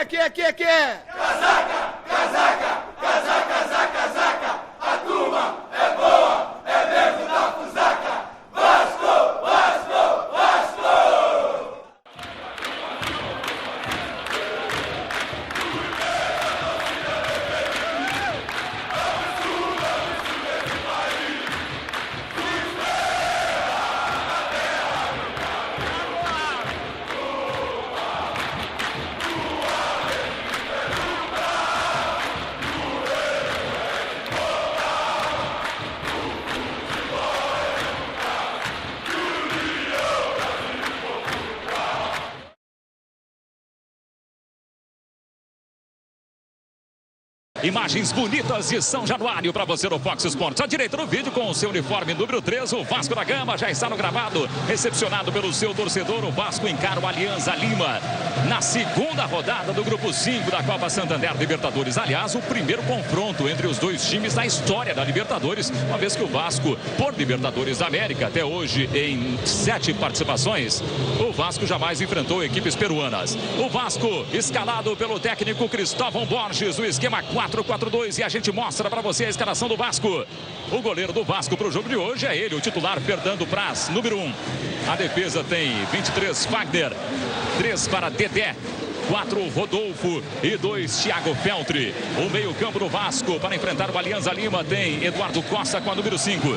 Casaca, casaca, casaca, casaca, casaca. A turma é boa, é mesmo da fusaca. Vasco, Vasco, Vasco! Imagens bonitas de São Januário para você no Fox Sports. À direita do vídeo com o seu uniforme número 3, o Vasco da Gama já está no gramado, recepcionado pelo seu torcedor. O Vasco encara o Alianza Lima na segunda rodada do Grupo 5 da Copa Santander Libertadores. Aliás, o primeiro confronto entre os dois times da história da Libertadores, uma vez que o Vasco, por Libertadores da América, até hoje em 7 participações, o Vasco jamais enfrentou equipes peruanas. O Vasco escalado pelo técnico Cristóvão Borges, o esquema 4-4-2, e a gente mostra para você a escalação do Vasco. O goleiro do Vasco para o jogo de hoje é ele, o titular Fernando Praz, número 1. A defesa tem 23 Wagner, 3 para Dedé, 4 Rodolfo e 2 Thiago Feltri. O meio-campo do Vasco para enfrentar o Alianza Lima tem Eduardo Costa com a número 5.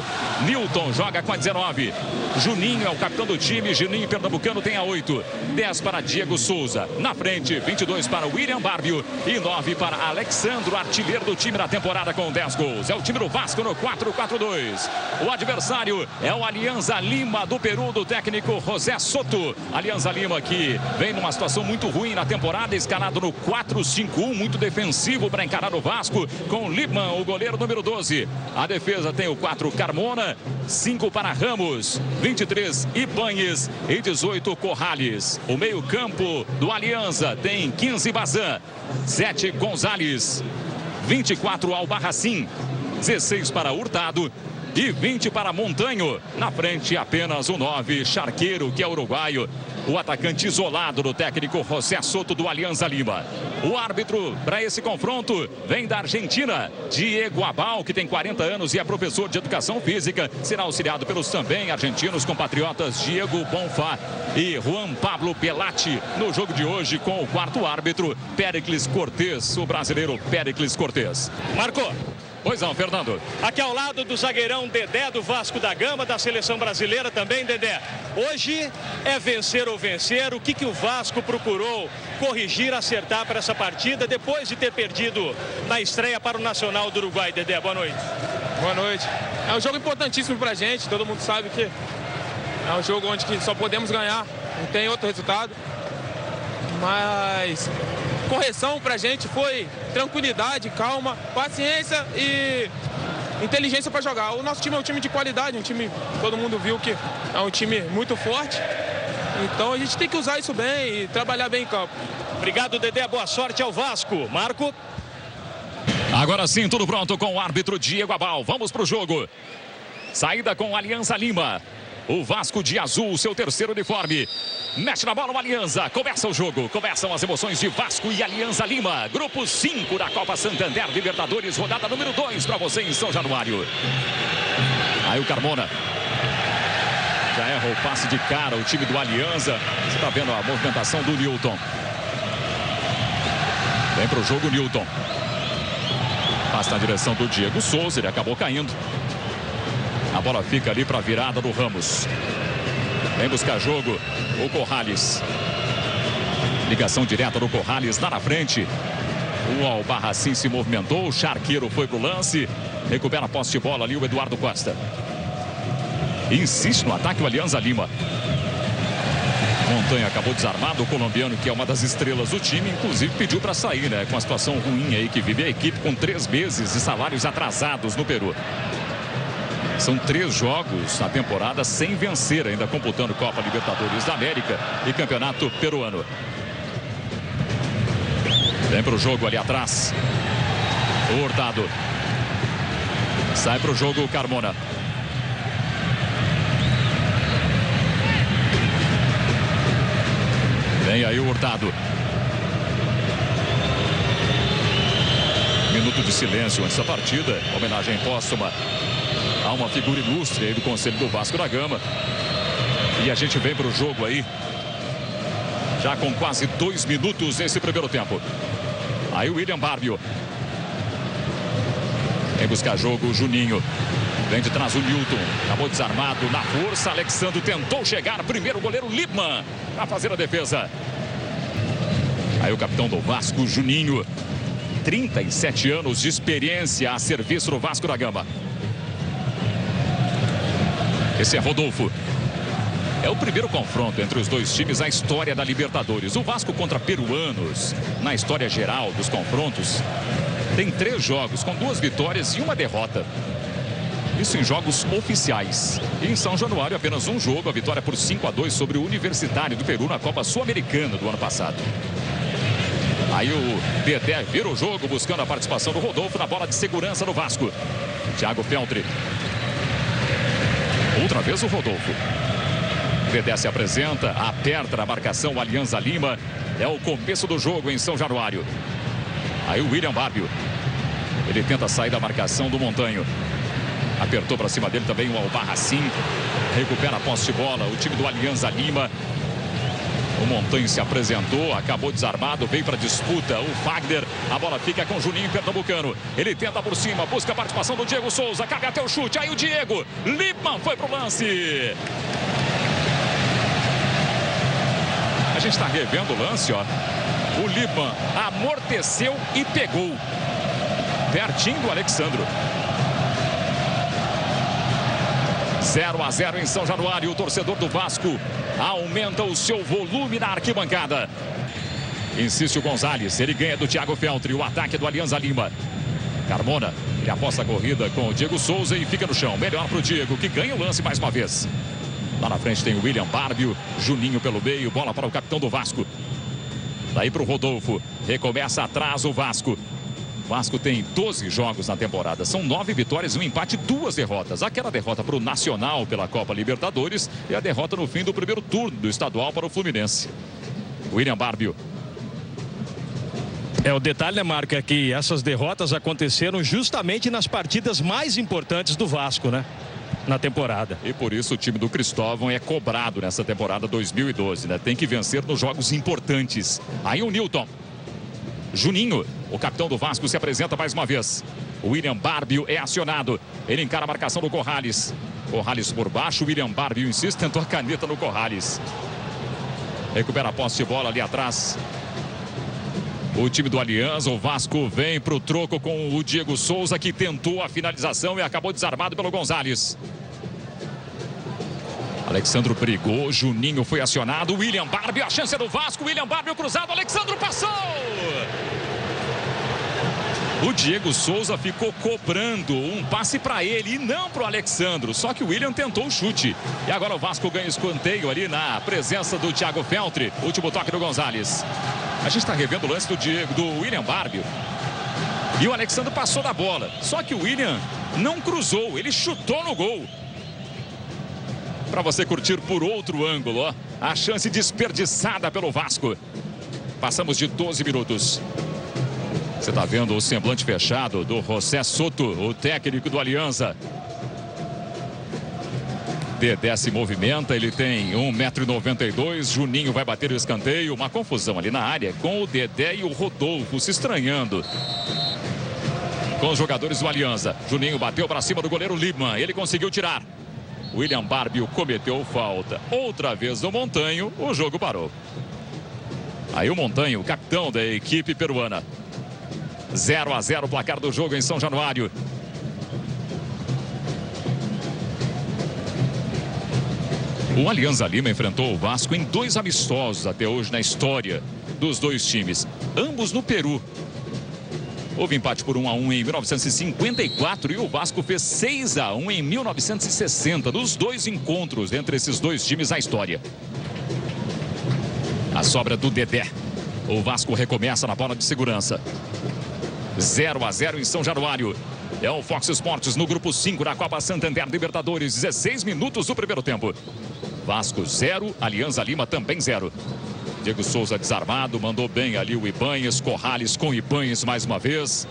Newton joga com a 19. Juninho é o capitão do time. Juninho Pernambucano tem a 8. 10 para Diego Souza. Na frente, 22 para William Barbio e 9 para Alexandro, artilheiro do time na temporada com 10 gols. É o time do Vasco no 4-4-2. O adversário é o Alianza Lima do Peru, do técnico José Soto. Alianza Lima que vem numa situação muito ruim na temporada, escalado no 4-5-1, muito defensivo para encarar o Vasco, com Liebmann, o goleiro número 12. A defesa tem o 4 Carmona, 5 para Ramos, 23 Ibanhes e 18 Corrales. O meio-campo do Alianza tem 15 Bazan, 7 Gonzalez, 24 Albarracin, 16 para Hurtado e 20 para Montanho. Na frente apenas o 9 Charqueiro, que é uruguaio, o atacante isolado do técnico José Soto do Alianza Lima. O árbitro para esse confronto vem da Argentina, Diego Abal, que tem 40 anos e é professor de educação física. Será auxiliado pelos também argentinos compatriotas Diego Bonfá e Juan Pablo Pelatti. No jogo de hoje com o quarto árbitro, Péricles Cortez, o brasileiro Péricles Cortez. Marcou. Pois não, Fernando. Aqui ao lado do zagueirão Dedé, do Vasco da Gama, da seleção brasileira também, Dedé. Hoje é vencer ou vencer. O que o Vasco procurou corrigir, acertar para essa partida, depois de ter perdido na estreia para o Nacional do Uruguai, Dedé? Boa noite. Boa noite. É um jogo importantíssimo pra gente, todo mundo sabe que é um jogo onde só podemos ganhar, não tem outro resultado. Mas correção pra gente foi tranquilidade, calma, paciência e inteligência para jogar. O nosso time é um time de qualidade, um time, todo mundo viu que é um time muito forte. Então a gente tem que usar isso bem e trabalhar bem em campo. Obrigado, Dedé. Boa sorte ao Vasco. Marco. Agora sim, tudo pronto com o árbitro Diego Abal. Vamos pro jogo. Saída com o Alianza Lima. O Vasco de azul, seu terceiro uniforme. Mexe na bola o Alianza. Começa o jogo. Começam as emoções de Vasco e Alianza Lima. Grupo 5 da Copa Santander Libertadores. Rodada número 2 para você em São Januário. Aí o Carmona. Já erra o passe de cara o time do Alianza. Você está vendo a movimentação do Newton. Vem para o jogo o Newton. Passa na direção do Diego Souza. Ele acabou caindo. A bola fica ali para a virada do Ramos. Vem buscar jogo o Corrales. Ligação direta do Corrales lá na frente. O Albarracin se movimentou. O Charqueiro foi pro lance. Recupera a posse de bola ali o Eduardo Costa. Insiste no ataque o Alianza Lima. Montanha acabou desarmado. O colombiano, que é uma das estrelas do time, inclusive pediu para sair, né? Com a situação ruim aí que vive a equipe, com 3 meses de salários atrasados no Peru. São 3 jogos na temporada sem vencer, ainda computando Copa Libertadores da América e Campeonato Peruano. Vem para o jogo ali atrás. O Hurtado. Sai para o jogo o Carmona. Vem aí o Hurtado. Minuto de silêncio antes da partida. Homenagem póstuma a uma figura ilustre aí do Conselho do Vasco da Gama. E a gente vem para o jogo aí, já com quase 2 minutos nesse primeiro tempo. Aí o William Barbio. Vem buscar jogo o Juninho. Vem de trás o Newton. Acabou desarmado na força. Alexandro tentou chegar. Primeiro o goleiro Lippmann para fazer a defesa. Aí o capitão do Vasco, Juninho. 37 anos de experiência a serviço do Vasco da Gama. Esse é Rodolfo. É o primeiro confronto entre os dois times na história da Libertadores. O Vasco contra peruanos, na história geral dos confrontos, tem 3 jogos com 2 vitórias e 1 derrota. Isso em jogos oficiais. E em São Januário apenas um jogo, a vitória por 5-2 sobre o Universitário do Peru na Copa Sul-Americana do ano passado. Aí o Dedé vira o jogo buscando a participação do Rodolfo na bola de segurança do Vasco. Thiago Feltri. Outra vez o Rodolfo. Dedé se apresenta, aperta na marcação o Alianza Lima. É o começo do jogo em São Januário. Aí o William Barbio. Ele tenta sair da marcação do Montanho. Apertou para cima dele também o Albarracin. Recupera a posse de bola o time do Alianza Lima. O Montanho se apresentou, acabou desarmado, veio para a disputa o Fagner. A bola fica com o Juninho Pernambucano. Ele tenta por cima, busca a participação do Diego Souza. Cabe até o chute, aí o Diego. Lippmann foi pro lance. A gente está revendo o lance, ó. O Lippmann amorteceu e pegou. Pertinho do Alexandro. 0-0 em São Januário. O torcedor do Vasco aumenta o seu volume na arquibancada. Insiste o Gonzalez. Ele ganha do Thiago Feltri. O ataque do Alianza Lima. Carmona. Ele aposta a corrida com o Diego Souza e fica no chão. Melhor para o Diego, que ganha o lance mais uma vez. Lá na frente tem o William Barbio. Juninho pelo meio. Bola para o capitão do Vasco. Daí para o Rodolfo. Recomeça atrás o Vasco. O Vasco tem 12 jogos na temporada. São 9 vitórias, 1 empate e 2 derrotas. Aquela derrota para o Nacional pela Copa Libertadores e a derrota no fim do primeiro turno do estadual para o Fluminense. William Barbio. O detalhe, né, Marco, é que essas derrotas aconteceram justamente nas partidas mais importantes do Vasco, né? Na temporada. E por isso o time do Cristóvão é cobrado nessa temporada 2012, né? Tem que vencer nos jogos importantes. Aí o Newton. Juninho, o capitão do Vasco, se apresenta mais uma vez. O William Barbio é acionado. Ele encara a marcação do Corrales. Corrales por baixo, William Barbio insiste, tentou a caneta no Corrales. Recupera a posse de bola ali atrás. O time do Alianza, o Vasco vem para o troco com o Diego Souza, que tentou a finalização e acabou desarmado pelo Gonzalez. Alexandro brigou, Juninho foi acionado, William Barbio, a chance é do Vasco, William Barbio cruzado, Alexandro passou! O Diego Souza ficou cobrando um passe para ele e não para o Alexandro, só que o William tentou o chute. E agora o Vasco ganha escanteio ali na presença do Thiago Feltri, último toque do Gonzalez. A gente está revendo o lance do William Barbio. E o Alexandro passou da bola, só que o William não cruzou, ele chutou no gol. Para você curtir por outro ângulo, ó, a chance desperdiçada pelo Vasco. Passamos de 12 minutos. Você está vendo o semblante fechado do José Soto, o técnico do Alianza. Dedé se movimenta, ele tem 1,92 m. Juninho vai bater o escanteio. Uma confusão ali na área com o Dedé e o Rodolfo se estranhando com os jogadores do Alianza. Juninho bateu para cima do goleiro Lippmann. Ele conseguiu tirar. William Barbio cometeu falta. Outra vez no Montanho, o jogo parou. Aí o Montanho, o capitão da equipe peruana. 0-0 o placar do jogo em São Januário. O Alianza Lima enfrentou o Vasco em 2 amistosos até hoje na história dos dois times. Ambos no Peru. Houve empate por 1-1 em 1954 e o Vasco fez 6-1 em 1960, nos 2 encontros entre esses dois times na história. A sobra do Dedé. O Vasco recomeça na bola de segurança. 0-0 em São Januário. É o Fox Sports no grupo 5 da Copa Santander Libertadores. 16 minutos do primeiro tempo. Vasco 0, Alianza Lima também 0. Diego Souza desarmado, mandou bem ali o Ibanez, Corrales com Ibanez mais uma vez.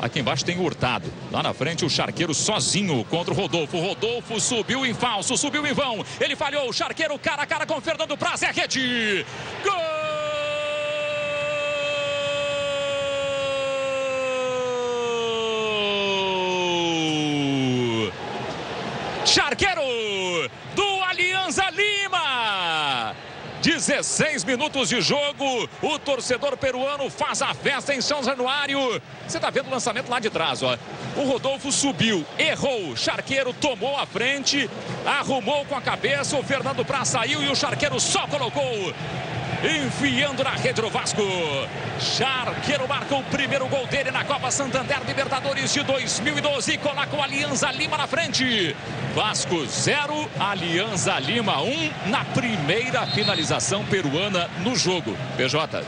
Aqui embaixo tem o Hurtado. Lá na frente o Charqueiro sozinho contra o Rodolfo. Rodolfo subiu em falso, subiu em vão. Ele falhou. O Charqueiro cara a cara com o Fernando Praz. É rede. Gol! Charqueiro do Alianza Lima. 16 minutos de jogo. O torcedor peruano faz a festa em São Januário. Você está vendo o lançamento lá de trás, ó. O Rodolfo subiu, errou. Charqueiro tomou a frente, arrumou com a cabeça. O Fernando Praz saiu e o Charqueiro só colocou, enfiando na rede do Vasco. Charqueiro marca o primeiro gol dele na Copa Santander Libertadores de 2012 e coloca o Alianza Lima na frente. Vasco 0, Alianza Lima 1 na primeira finalização peruana no jogo. PJ.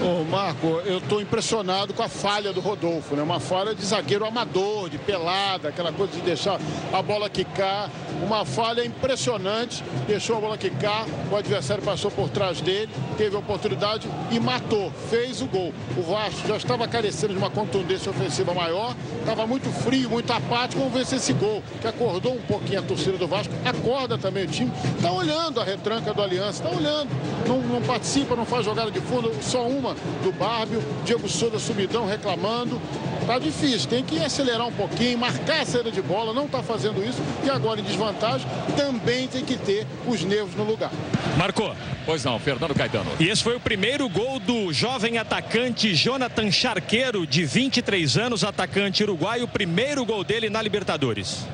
Ô Marco, eu estou impressionado com a falha do Rodolfo, né? Uma falha de zagueiro amador, de pelada, aquela coisa de deixar a bola quicar. Uma falha impressionante, deixou a bola quicar, o adversário passou por trás dele, teve a oportunidade e matou, fez o gol. O Vasco já estava carecendo de uma contundência ofensiva maior, estava muito frio, muito apático. Vamos ver se esse gol, que acordou um pouquinho a torcida do Vasco, acorda também o time. Está olhando a retranca do Aliança, está olhando, não participa, não faz jogada de fundo, só uma do Bárbio. Diego Souza subidão reclamando. Tá difícil, tem que acelerar um pouquinho, marcar a saída de bola, não está fazendo isso e agora em desvantagem também tem que ter os nervos no lugar. Marcou. Pois não, Fernando Caetano. E esse foi o primeiro gol do jovem atacante Jonathan Charqueiro, de 23 anos, atacante uruguaio, o primeiro gol dele na Libertadores.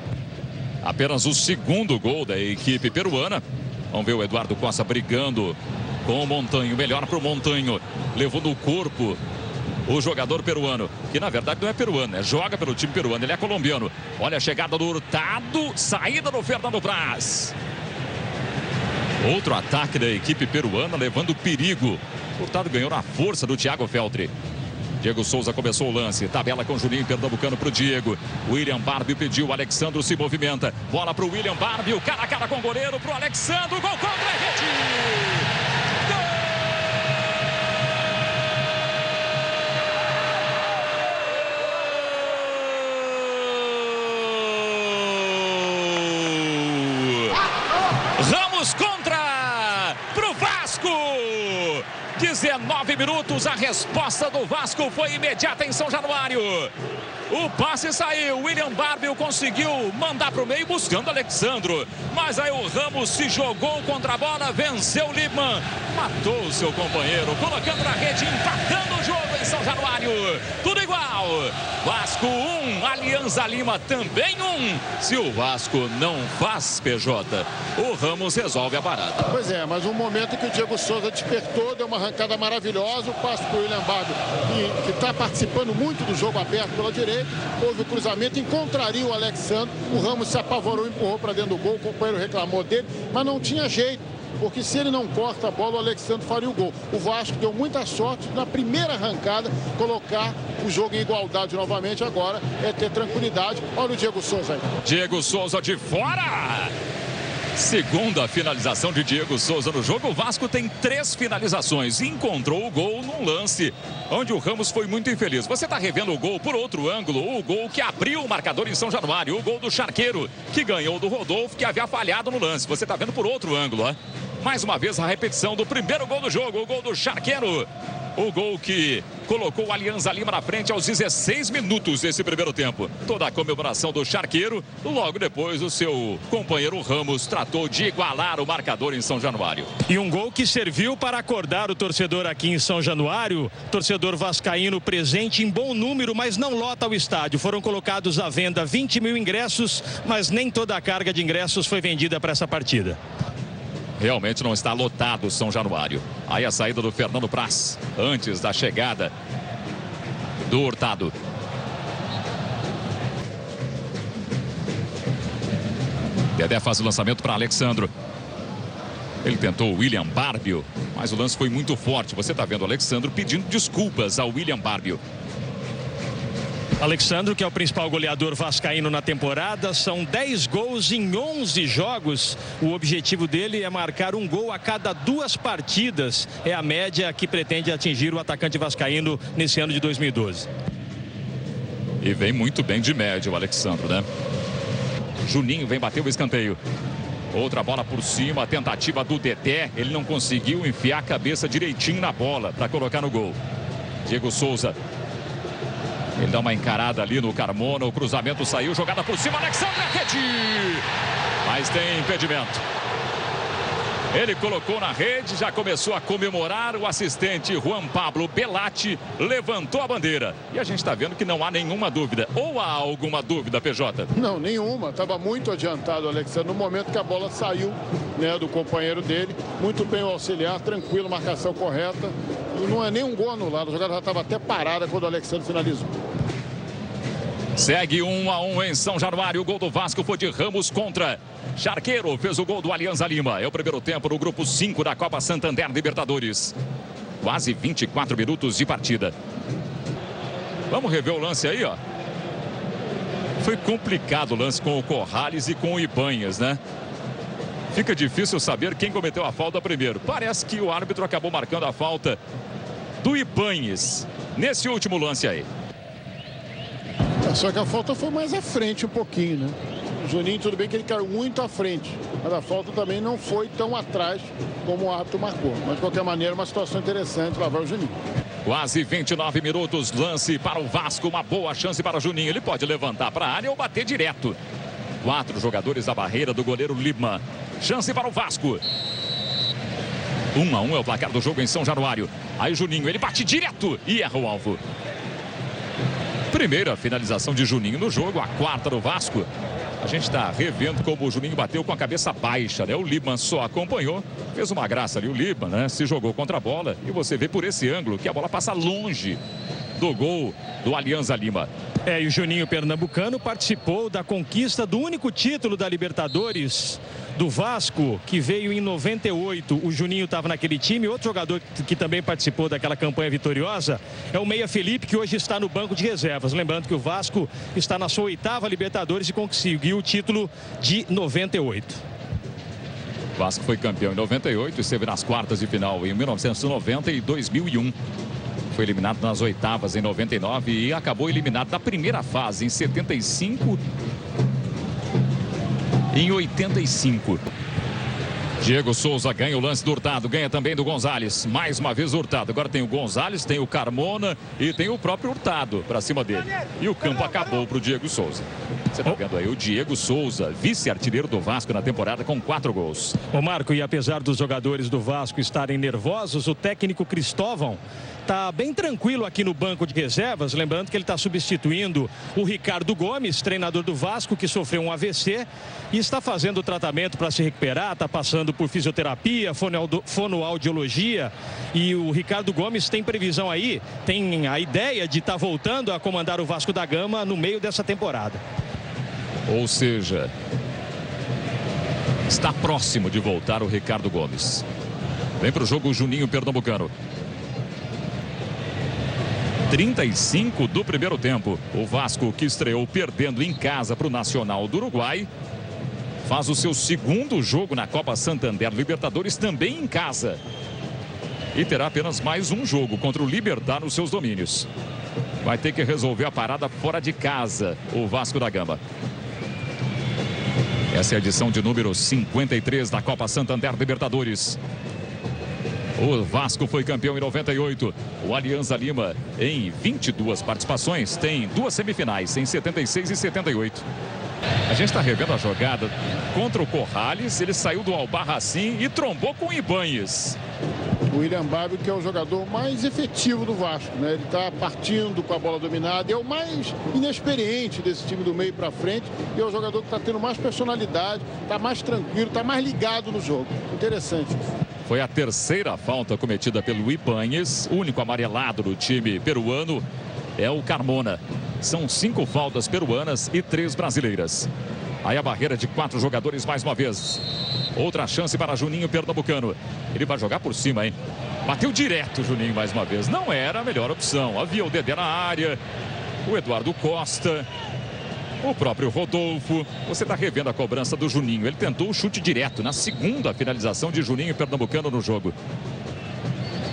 Apenas o segundo gol da equipe peruana. Vamos ver o Eduardo Costa brigando com o Montanho, melhor para o Montanho, levou no corpo o jogador peruano, que na verdade não é peruano, né? Joga pelo time peruano, ele é colombiano. Olha a chegada do Hurtado, saída do Fernando Praz. Outro ataque da equipe peruana levando perigo. O Hurtado ganhou na força do Thiago Feltri. Diego Souza começou o lance, tabela com o Juninho Pernambucano para o Diego. William Barbie pediu, o Alexandro se movimenta. Bola para o William Barbie, o cara a cara com o goleiro, para o Alexandro, gol contra a rede. Ramos contra pro Vasco. 19 minutos, a resposta do Vasco foi imediata em São Januário. O passe saiu, William Barbie conseguiu mandar para o meio buscando Alexandro. Mas aí o Ramos se jogou contra a bola, venceu o Lippmann, matou o seu companheiro, colocando na rede, empatando o jogo em São Januário. Tudo igual. Vasco 1, Alianza Lima também 1. Se o Vasco não faz, PJ, o Ramos resolve a parada. Pois é, mas um momento que o Diego Souza despertou, deu uma arrancada maravilhosa, o passe para o William Barbie, que está participando muito do jogo aberto pela direita, houve o cruzamento, encontraria o Alexandre, o Ramos se apavorou, empurrou para dentro do gol, o companheiro reclamou dele, mas não tinha jeito, porque se ele não corta a bola, o Alexandre faria o gol. O Vasco deu muita sorte na primeira arrancada, colocar o jogo em igualdade novamente. Agora é ter tranquilidade. Olha o Diego Souza aí. Diego Souza de fora. Segunda finalização de Diego Souza no jogo. O Vasco tem 3 finalizações. Encontrou o gol num lance onde o Ramos foi muito infeliz. Você está revendo o gol por outro ângulo. O gol que abriu o marcador em São Januário. O gol do Charqueiro, que ganhou do Rodolfo, que havia falhado no lance. Você está vendo por outro ângulo, ó. Mais uma vez a repetição do primeiro gol do jogo. O gol do Charqueiro. O gol que colocou o Alianza Lima na frente aos 16 minutos desse primeiro tempo. Toda a comemoração do Charqueiro. Logo depois, o seu companheiro Ramos tratou de igualar o marcador em São Januário. E um gol que serviu para acordar o torcedor aqui em São Januário. Torcedor vascaíno presente em bom número, mas não lota o estádio. Foram colocados à venda 20 mil ingressos, mas nem toda a carga de ingressos foi vendida para essa partida. Realmente não está lotado São Januário. Aí a saída do Fernando Praz, antes da chegada do Hurtado. Dedé faz o lançamento para Alexandro. Ele tentou o William Barbie, mas o lance foi muito forte. Você está vendo o Alexandro pedindo desculpas ao William Barbie. Alexandro, que é o principal goleador vascaíno na temporada, são 10 gols em 11 jogos. O objetivo dele é marcar um gol a cada 2 partidas. É a média que pretende atingir o atacante vascaíno nesse ano de 2012. E vem muito bem de média o Alexandro, né? Juninho vem bater o escanteio. Outra bola por cima, a tentativa do Dedé. Ele não conseguiu enfiar a cabeça direitinho na bola para colocar no gol. Diego Souza. Ele dá uma encarada ali no Carmona. O cruzamento saiu, jogada por cima. Alexandre, rede! Mas tem impedimento. Ele colocou na rede, já começou a comemorar. O assistente Juan Pablo Belatti levantou a bandeira. E a gente está vendo que não há nenhuma dúvida. Ou há alguma dúvida, PJ? Não, nenhuma. Estava muito adiantado o Alexandre no momento que a bola saiu, né, do companheiro dele. Muito bem o auxiliar, tranquilo, marcação correta. E não é nem um gol anulado. A jogada já estava até parada quando o Alexandre finalizou. Segue 1-1 em São Januário. O gol do Vasco foi de Ramos contra Charqueiro. Fez o gol do Alianza Lima. É o primeiro tempo no grupo 5 da Copa Santander Libertadores. Quase 24 minutos de partida. Vamos rever o lance aí, ó. Foi complicado o lance com o Corrales e com o Ibanhas, né? Fica difícil saber quem cometeu a falta primeiro. Parece que o árbitro acabou marcando a falta do Ibanhas nesse último lance aí. Só que a falta foi mais à frente um pouquinho, né? O Juninho, tudo bem que ele caiu muito à frente, mas a falta também não foi tão atrás como o árbitro marcou. Mas, de qualquer maneira, uma situação interessante, lá vai o Juninho. Quase 29 minutos, lance para o Vasco, uma boa chance para o Juninho. Ele pode levantar para a área ou bater direto. 4 jogadores da barreira do goleiro Lima. Chance para o Vasco. 1-1 é o placar do jogo em São Januário. Aí Juninho, ele bate direto e erra o alvo. Primeira finalização de Juninho no jogo, a 4ª do Vasco. A gente está revendo como o Juninho bateu com a cabeça baixa, né? O Liban só acompanhou, fez uma graça ali o Liban, né? Se jogou contra a bola e você vê por esse ângulo que a bola passa longe do gol do Alianza Lima. E o Juninho pernambucano participou da conquista do único título da Libertadores do Vasco, que veio em 98. O Juninho estava naquele time. Outro jogador que também participou daquela campanha vitoriosa é o Meia Felipe, que hoje está no banco de reservas. Lembrando que o Vasco está na sua 8ª Libertadores e conseguiu o título de 98. O Vasco foi campeão em 98, esteve nas quartas de final em 1990 e 2001. Foi eliminado nas 8ª em 99 e acabou eliminado na primeira fase em 75 e em 85. Diego Souza ganha o lance do Hurtado, ganha também do Gonzalez. Mais uma vez o Hurtado. Agora tem o Gonzalez, tem o Carmona e tem o próprio Hurtado para cima dele. E o campo acabou para o Diego Souza. Você está vendo aí o Diego Souza, vice-artilheiro do Vasco na temporada com 4 gols. Ô Marco, e apesar dos jogadores do Vasco estarem nervosos, o técnico Cristóvão está bem tranquilo aqui no banco de reservas. Lembrando que ele está substituindo o Ricardo Gomes, treinador do Vasco, que sofreu um AVC e está fazendo o tratamento para se recuperar, está passando por fisioterapia, fonoaudiologia. E o Ricardo Gomes tem previsão aí, tem a ideia de estar voltando a comandar o Vasco da Gama no meio dessa temporada. Ou seja, está próximo de voltar o Ricardo Gomes. Vem para o jogo o Juninho pernambucano. 35 do primeiro tempo. O Vasco, que estreou perdendo em casa para o Nacional do Uruguai, faz o seu 2º jogo na Copa Santander Libertadores também em casa. E terá apenas mais um jogo contra o Libertad nos seus domínios. Vai ter que resolver a parada fora de casa, o Vasco da Gama. Essa é a edição de número 53 da Copa Santander Libertadores. O Vasco foi campeão em 98. O Alianza Lima, em 22 participações, tem 2 semifinais, em 76 e 78. A gente está revendo a jogada contra o Corrales. Ele saiu do Albarracín e trombou com o Ibanhas. O William Babbio, que é o jogador mais efetivo do Vasco, né? Ele está partindo com a bola dominada. É o mais inexperiente desse time do meio para frente. E é o jogador que está tendo mais personalidade, está mais tranquilo, está mais ligado no jogo. Interessante isso. Foi a 3ª falta cometida pelo Ibanhas. O único amarelado do time peruano é o Carmona. São 5 faltas peruanas e 3 brasileiras. Aí a barreira de 4 jogadores mais uma vez. Outra chance para Juninho pernambucano. Ele vai jogar por cima, hein? Bateu direto o Juninho mais uma vez. Não era a melhor opção. Havia o Dedé na área. O Eduardo Costa. O próprio Rodolfo. Você está revendo a cobrança do Juninho. Ele tentou o chute direto na 2ª finalização de Juninho pernambucano no jogo.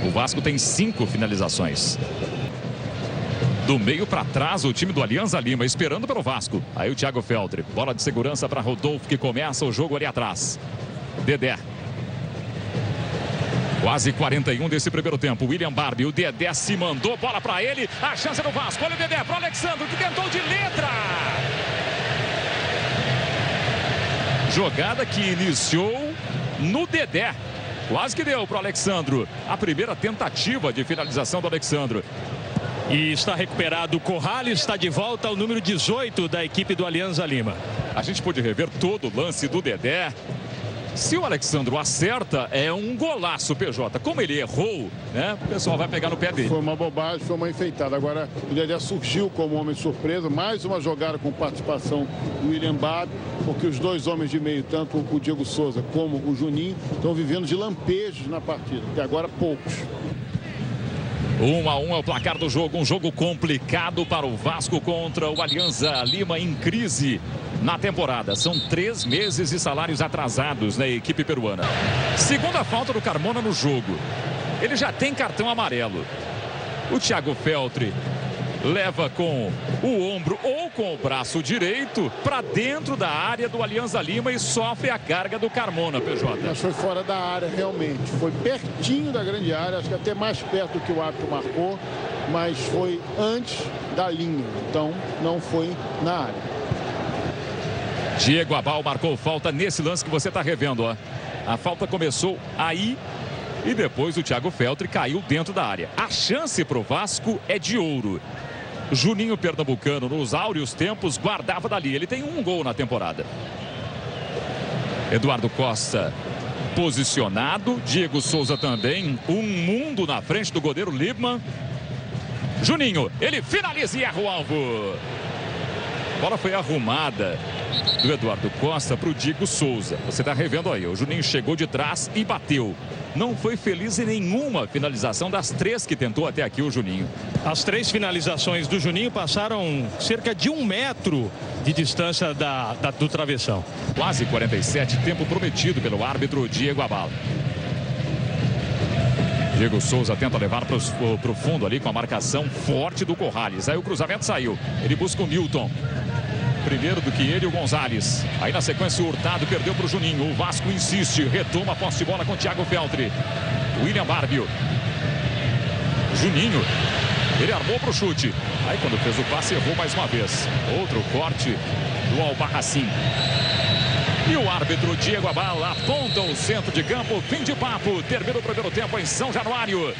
O Vasco tem 5 finalizações. Do meio para trás, o time do Alianza Lima esperando pelo Vasco. Aí o Thiago Feltri. Bola de segurança para Rodolfo, que começa o jogo ali atrás. Dedé. Quase 41 desse primeiro tempo. William Barbie, o Dedé se mandou. Bola para ele. A chance do Vasco. Olha o Dedé para o Alexandre, que tentou de letra. Jogada que iniciou no Dedé. Quase que deu para o Alexandre. A primeira tentativa de finalização do Alexandre. E está recuperado o Corrales, está de volta ao número 18 da equipe do Alianza Lima. A gente pôde rever todo o lance do Dedé. Se o Alexandre acerta, é um golaço, PJ. Como ele errou, né? O pessoal vai pegar no pé dele. Foi uma bobagem, foi uma enfeitada. Agora o Dedé surgiu como homem surpresa. Mais uma jogada com participação do William Barbie, porque os dois homens de meio, tanto o Diego Souza como o Juninho, estão vivendo de lampejos na partida. Até agora, poucos. 1 a 1 é o placar do jogo. Um jogo complicado para o Vasco contra o Alianza Lima em crise na temporada. São 3 meses de salários atrasados na equipe peruana. Segunda falta do Carmona no jogo. Ele já tem cartão amarelo. O Thiago Feltri leva com o ombro ou com o braço direito para dentro da área do Alianza Lima e sofre a carga do Carmona, PJ. Mas foi fora da área, realmente. Foi pertinho da grande área, acho que até mais perto do que o árbitro marcou, mas foi antes da linha, então não foi na área. Diego Abal marcou falta nesse lance que você está revendo, ó. A falta começou aí e depois o Thiago Feltri caiu dentro da área. A chance para o Vasco é de ouro. Juninho Pernambucano, nos áureos tempos, guardava dali. Ele tem 1 gol na temporada. Eduardo Costa posicionado. Diego Souza também. Um mundo na frente do goleiro Liebmann. Juninho, ele finaliza e erra o alvo. A bola foi arrumada do Eduardo Costa para o Diego Souza. Você está revendo aí. O Juninho chegou de trás e bateu. Não foi feliz em nenhuma finalização das 3 que tentou até aqui o Juninho. As 3 finalizações do Juninho passaram cerca de 1 metro de distância do travessão. Quase 47, tempo prometido pelo árbitro Diego Abal. Diego Souza tenta levar para o fundo ali com a marcação forte do Corrales. Aí o cruzamento saiu. Ele busca o Milton. Primeiro do que ele, o Gonzalez. Aí na sequência o Hurtado perdeu para o Juninho. O Vasco insiste, retoma a posse de bola com o Thiago Feltri. William Barbio. Juninho. Ele armou para o chute. Aí quando fez o passe errou mais uma vez. Outro corte do Albarracin. E o árbitro Diego Abal aponta o centro de campo. Fim de papo. Termina o primeiro tempo em São Januário.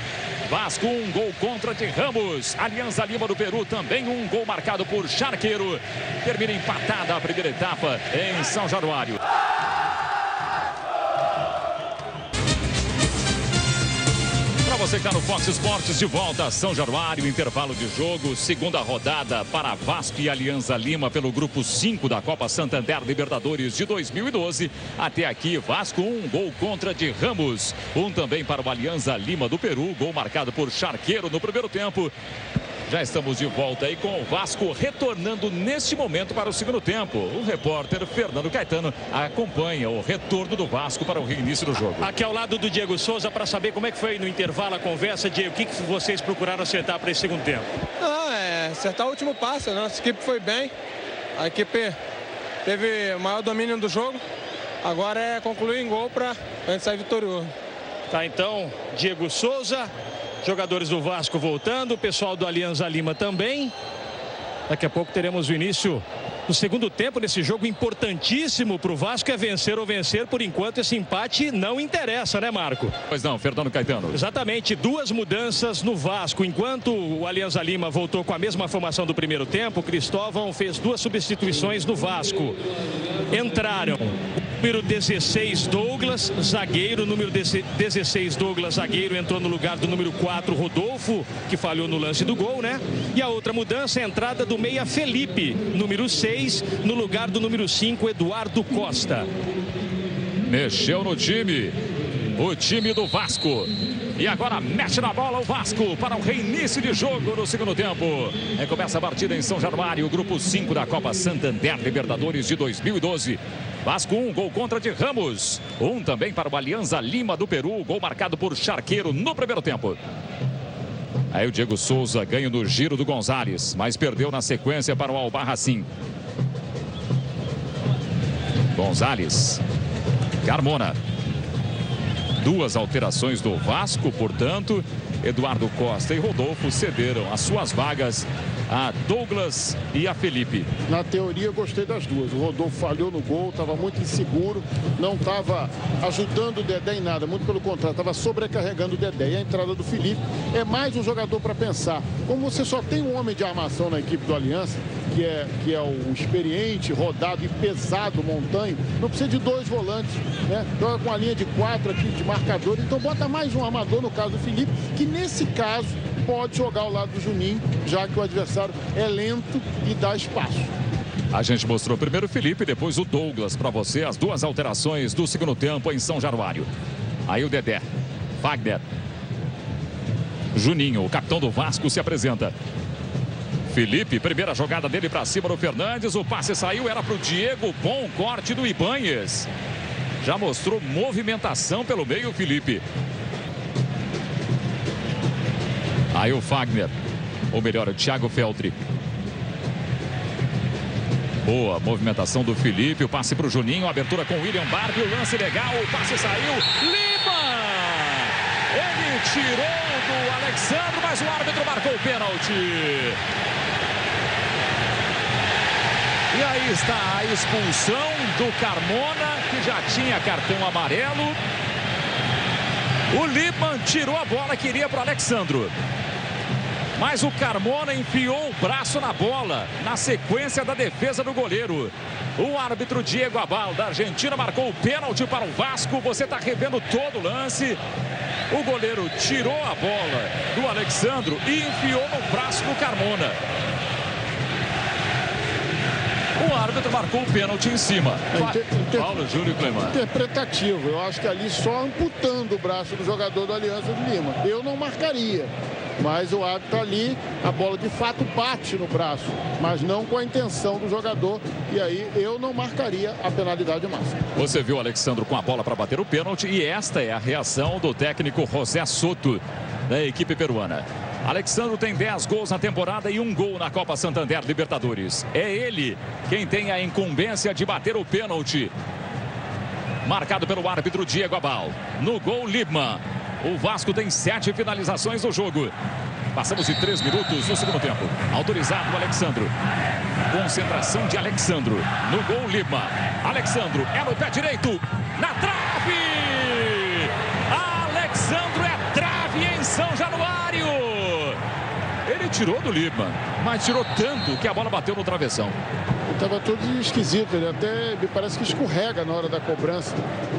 Vasco, 1 gol contra de Ramos. Alianza Lima do Peru também 1 gol marcado por Charqueiro. Termina empatada a primeira etapa em São Januário. Para você que está no Fox Sports, de volta a São Januário, intervalo de jogo, segunda rodada para Vasco e Alianza Lima pelo grupo 5 da Copa Santander Libertadores de 2012. Até aqui, Vasco 1 gol contra de Ramos, 1 também para o Alianza Lima do Peru, gol marcado por Charqueiro no primeiro tempo. Já estamos de volta aí com o Vasco retornando neste momento para o segundo tempo. O repórter Fernando Caetano acompanha o retorno do Vasco para o reinício do jogo. Aqui ao lado do Diego Souza para saber como é que foi no intervalo a conversa. Diego, o que vocês procuraram acertar para esse segundo tempo? Acertar o último passe. Nossa equipe foi bem. A equipe teve o maior domínio do jogo. Agora é concluir em gol para a gente sair vitorioso. Tá, então, Diego Souza. Jogadores do Vasco voltando, o pessoal do Alianza Lima também. Daqui a pouco teremos o início do segundo tempo nesse jogo importantíssimo para o Vasco. É vencer ou vencer. Por enquanto esse empate não interessa, né, Marco? Pois não, Fernando Caetano. Exatamente, 2 mudanças no Vasco. Enquanto o Alianza Lima voltou com a mesma formação do primeiro tempo, Cristóvão fez 2 substituições no Vasco. Entraram número 16 Douglas, zagueiro. Número 16 Douglas, zagueiro, entrou no lugar do número 4 Rodolfo, que falhou no lance do gol, né? E a outra mudança é a entrada do meia Felipe, número 6, no lugar do número 5 Eduardo Costa. Mexeu no time, o time do Vasco. E agora mexe na bola o Vasco para o reinício de jogo no segundo tempo. Começa a partida em São Januário, grupo 5 da Copa Santander Libertadores de 2012. Vasco 1 gol contra de Ramos. 1 também para o Alianza Lima do Peru, gol marcado por Charqueiro no primeiro tempo. Aí o Diego Souza ganha no giro do Gonzalez, mas perdeu na sequência para o Albarracín. Gonzalez. Carmona. Duas alterações do Vasco, portanto. Eduardo Costa e Rodolfo cederam as suas vagas a Douglas e a Felipe. Na teoria, gostei das duas. O Rodolfo falhou no gol, estava muito inseguro, não estava ajudando o Dedé em nada, muito pelo contrário, estava sobrecarregando o Dedé. E a entrada do Felipe é mais um jogador para pensar. Como você só tem um homem de armação na equipe do Aliança, que é o experiente, rodado e pesado Montanho, não precisa de dois volantes, né? Joga com a linha de 4 aqui de marcador, então bota mais um armador, no caso do Felipe, que nesse caso pode jogar ao lado do Juninho, já que o adversário é lento e dá espaço. A gente mostrou primeiro o Felipe, depois o Douglas para você, as duas alterações do segundo tempo em São Januário. Aí o Dedé, Wagner, Juninho, o capitão do Vasco, se apresenta. Felipe, primeira jogada dele para cima do Fernandes, o passe saiu, era para o Diego, bom corte do Ibanhes. Já mostrou movimentação pelo meio, Felipe. Aí o Wagner, ou melhor, o Thiago Feltri. Boa movimentação do Felipe, o passe para o Juninho, abertura com o William Barbie, o lance legal, o passe saiu, Lima! Ele tirou do Alexandre, mas o árbitro marcou o pênalti. E aí está a expulsão do Carmona, que já tinha cartão amarelo. O Lippmann tirou a bola, queria para o Alexandre. Mas o Carmona enfiou o braço na bola, na sequência da defesa do goleiro. O árbitro Diego Abal, da Argentina, marcou o pênalti para o Vasco. Você está revendo todo o lance. O goleiro tirou a bola do Alexandre e enfiou no braço do Carmona. O árbitro marcou o pênalti em cima. Paulo Júlio Cleman. Interpretativo. Eu acho que ali só amputando o braço do jogador do Aliança de Lima. Eu não marcaria. Mas o árbitro ali, a bola de fato bate no braço, mas não com a intenção do jogador. E aí eu não marcaria a penalidade máxima. Você viu o Alexandre com a bola para bater o pênalti e esta é a reação do técnico José Soto, da equipe peruana. Alexandre tem 10 gols na temporada e 1 gol na Copa Santander Libertadores. É ele quem tem a incumbência de bater o pênalti. Marcado pelo árbitro Diego Abal. No gol, Lippmann. O Vasco tem 7 finalizações no jogo. Passamos de 3 minutos no segundo tempo. Autorizado o Alexandre. Concentração de Alexandre. No gol, Lippmann. Alexandre é no pé direito. Na trave! Alexandre é trave em São Januário. Ele tirou do Lippmann, mas tirou tanto que a bola bateu no travessão. Estava todo esquisito. Ele até me parece que escorrega na hora da cobrança.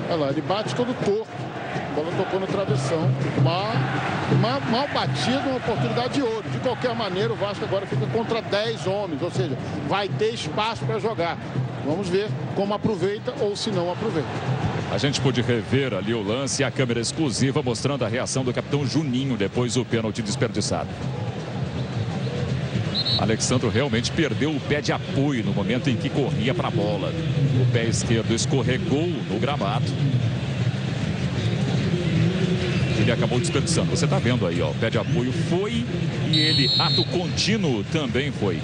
Olha lá, ele bate todo torto. A bola tocou no travessão. Mal batido, uma oportunidade de ouro. De qualquer maneira, o Vasco agora fica contra 10 homens. Ou seja, vai ter espaço para jogar. Vamos ver como aproveita ou se não aproveita. A gente pôde rever ali o lance e a câmera exclusiva mostrando a reação do capitão Juninho depois do pênalti desperdiçado. Alexandre realmente perdeu o pé de apoio no momento em que corria para a bola. O pé esquerdo escorregou no gramado. Ele acabou desperdiçando. Você está vendo aí, ó, o pé de apoio foi e ele, ato contínuo, também foi.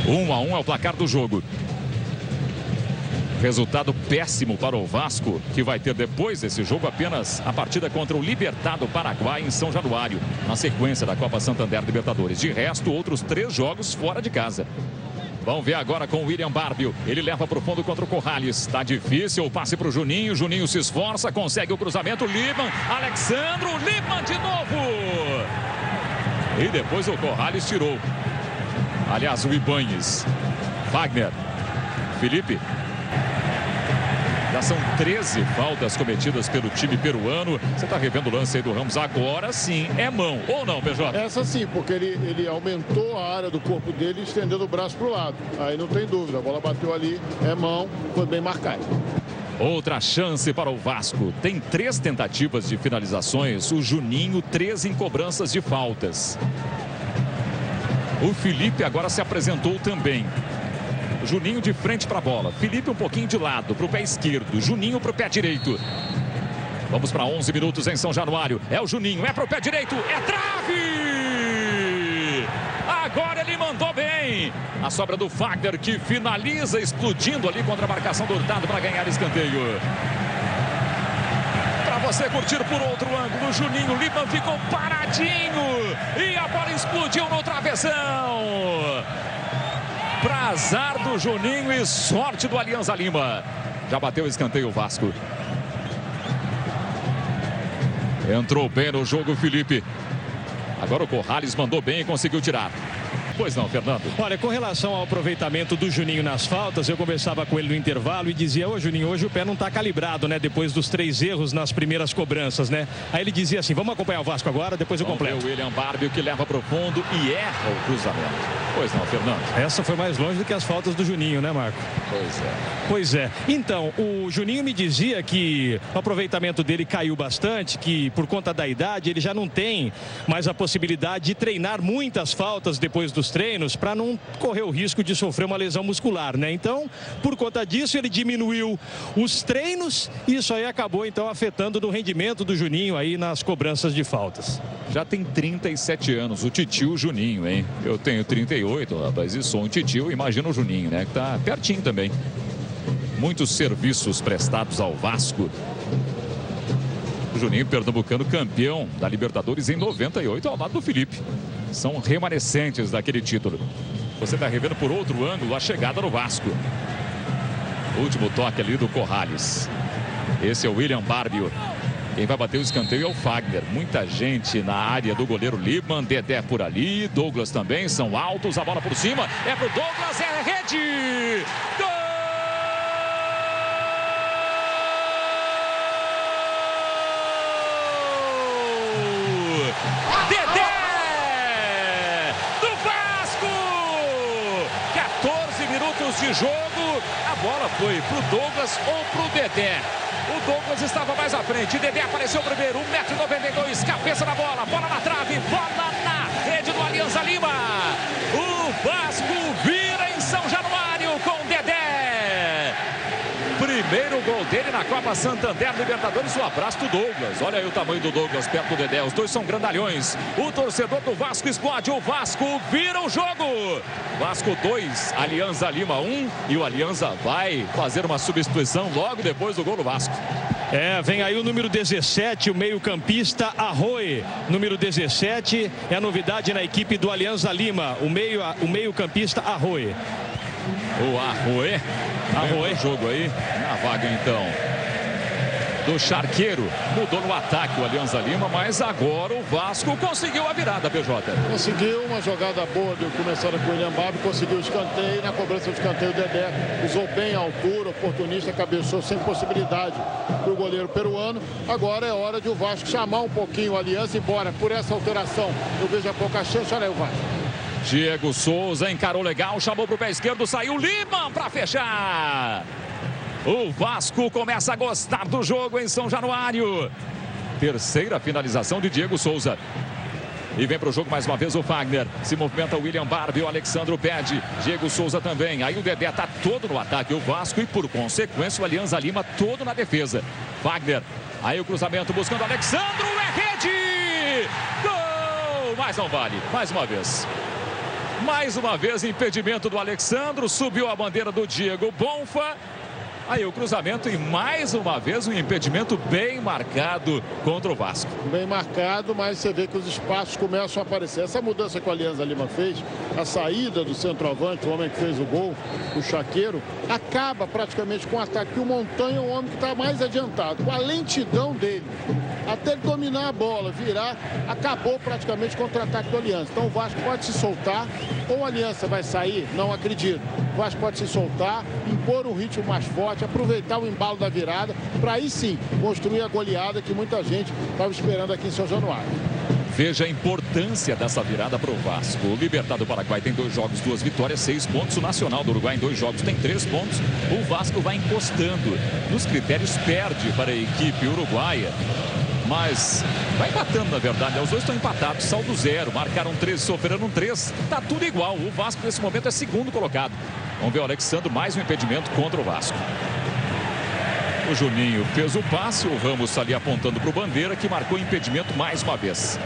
1-1 é o placar do jogo. Resultado péssimo para o Vasco, que vai ter depois desse jogo apenas a partida contra o Libertad do Paraguai em São Januário, na sequência da Copa Santander Libertadores. De resto, outros 3 jogos fora de casa. Vamos ver agora com o William Barbie. Ele leva para o fundo contra o Corrales. Está difícil o passe para o Juninho. Juninho se esforça, consegue o cruzamento. Lippmann, Alexandre, Lippmann de novo. E depois o Corrales tirou. Aliás, o Ibanhes. Wagner. Felipe. Já são 13 faltas cometidas pelo time peruano. Você está revendo o lance aí do Ramos. Agora sim é mão. Ou não, PJ? Essa sim, porque ele aumentou a área do corpo dele e estendendo o braço para o lado. Aí não tem dúvida. A bola bateu ali, é mão, foi bem marcado. Outra chance para o Vasco. Tem 3 tentativas de finalizações. O Juninho, 3 em cobranças de faltas. O Felipe agora se apresentou também. Juninho de frente para a bola. Felipe um pouquinho de lado para o pé esquerdo. Juninho para o pé direito. Vamos para 11 minutos em São Januário. É o Juninho, é pro pé direito, é trave! Agora ele mandou bem. A sobra do Fagner, que finaliza explodindo ali contra a marcação do Hurtado para ganhar escanteio. Para você curtir por outro ângulo, o Juninho Liban ficou paradinho e a bola explodiu no travessão. Para azar do Juninho e sorte do Alianza Lima. Já bateu o escanteio o Vasco. Entrou bem no jogo o Felipe. Agora o Corrales mandou bem e conseguiu tirar. Pois não, Fernando? Olha, com relação ao aproveitamento do Juninho nas faltas, eu conversava com ele no intervalo e dizia: ô Juninho, hoje o pé não está calibrado, né? Depois dos 3 erros nas primeiras cobranças, né? Aí ele dizia assim: vamos acompanhar o Vasco agora, depois eu completo. O William Barbie que leva para o fundo e erra o cruzamento. Pois não, Fernando? Essa foi mais longe do que as faltas do Juninho, né, Marco? Pois é. Pois é. Então, o Juninho me dizia que o aproveitamento dele caiu bastante, que por conta da idade ele já não tem mais a possibilidade de treinar muitas faltas depois dos treinos para não correr o risco de sofrer uma lesão muscular, né? Então, por conta disso, ele diminuiu os treinos e isso aí acabou, então, afetando no rendimento do Juninho aí nas cobranças de faltas. Já tem 37 anos, o titio Juninho, hein? Eu tenho 38, rapaz, e sou um titio, imagina o Juninho, né? Que tá pertinho também. Muitos serviços prestados ao Vasco. O Juninho pernambucano, campeão da Libertadores em 98, ao lado do Felipe. São remanescentes daquele título. Você está revendo por outro ângulo a chegada no Vasco. Último toque ali do Corrales. Esse é o William Barbio. Quem vai bater o escanteio é o Fagner. Muita gente na área do goleiro Liban. Dedé por ali, Douglas também, são altos. A bola por cima, é pro Douglas, é rede! Gol! Dedé! Do Vasco! 14 minutos de jogo. A bola foi pro Douglas ou pro Dedé. O Douglas estava mais à frente. Dedé apareceu primeiro. 1,92 m. Cabeça na bola. Bola na trave. Bola na rede do Alianza Lima. O Vasco vira em São Januário com Dedé. Primeiro gol dele na Copa Santander Libertadores. Um abraço do Douglas. Olha aí o tamanho do Douglas perto do Dedé. Os dois são grandalhões. O torcedor do Vasco explode. O Vasco vira o jogo. Vasco 2, Alianza Lima 1. E o Alianza vai fazer uma substituição logo depois do gol do Vasco. Vem aí o número 17, o meio-campista Arroe. Número 17 é a novidade na equipe do Alianza Lima. O meio-campista Arroe. O Arroe. Arroe. Jogo aí na vaga então do Charqueiro. Mudou no ataque o Alianza Lima, mas agora o Vasco conseguiu a virada, PJ. Conseguiu uma jogada boa, começando com o William Barbie, conseguiu o escanteio. Na cobrança do escanteio, o Dedé usou bem a altura, oportunista, cabeçou sem possibilidade para o goleiro peruano. Agora é hora de o Vasco chamar um pouquinho o Alianza, embora por essa alteração eu vejo a pouca chance. Olha aí o Vasco. Diego Souza encarou legal, chamou para o pé esquerdo, saiu Lima para fechar. O Vasco começa a gostar do jogo em São Januário. Terceira finalização de Diego Souza. E vem para o jogo mais uma vez o Fagner. Se movimenta o William Barbie, o Alexandro pede. Diego Souza também. Aí o Dedé está todo no ataque, o Vasco, e por consequência o Alianza Lima todo na defesa. Fagner. Aí o cruzamento buscando o Alexandro. É rede! Gol! Mas não vale. Mais uma vez. Mais uma vez impedimento do Alexandro. Subiu a bandeira do Diego Bonfa. Aí o cruzamento e mais uma vez um impedimento bem marcado contra o Vasco. Bem marcado, mas você vê que os espaços começam a aparecer. Essa mudança que o Alianza Lima fez, a saída do centroavante, o homem que fez o gol, o Charqueiro, acaba praticamente com o ataque. O Montanha é um homem que está mais adiantado. Com a lentidão dele, até ele dominar a bola, virar, acabou praticamente com o contra-ataque do Alianza. Então o Vasco pode se soltar, ou o Alianza vai sair? Não acredito. O Vasco pode se soltar, impor um ritmo mais forte, aproveitar o embalo da virada, para aí sim construir a goleada que muita gente estava esperando aqui em São Januário. Veja a importância dessa virada para o Vasco. O Libertad do Paraguai tem 2 jogos, 2 vitórias, 6 pontos. O Nacional do Uruguai em 2 jogos tem 3 pontos. O Vasco vai encostando. Nos critérios perde para a equipe uruguaia. Mas vai empatando, na verdade. Os dois estão empatados, saldo 0. Marcaram 3, sofreram 3. Tá tudo igual. O Vasco nesse momento é segundo colocado. Vamos ver o Alexandre, mais um impedimento contra o Vasco. O Juninho fez o passe, o Ramos ali apontando para o Bandeira, que marcou impedimento mais uma vez.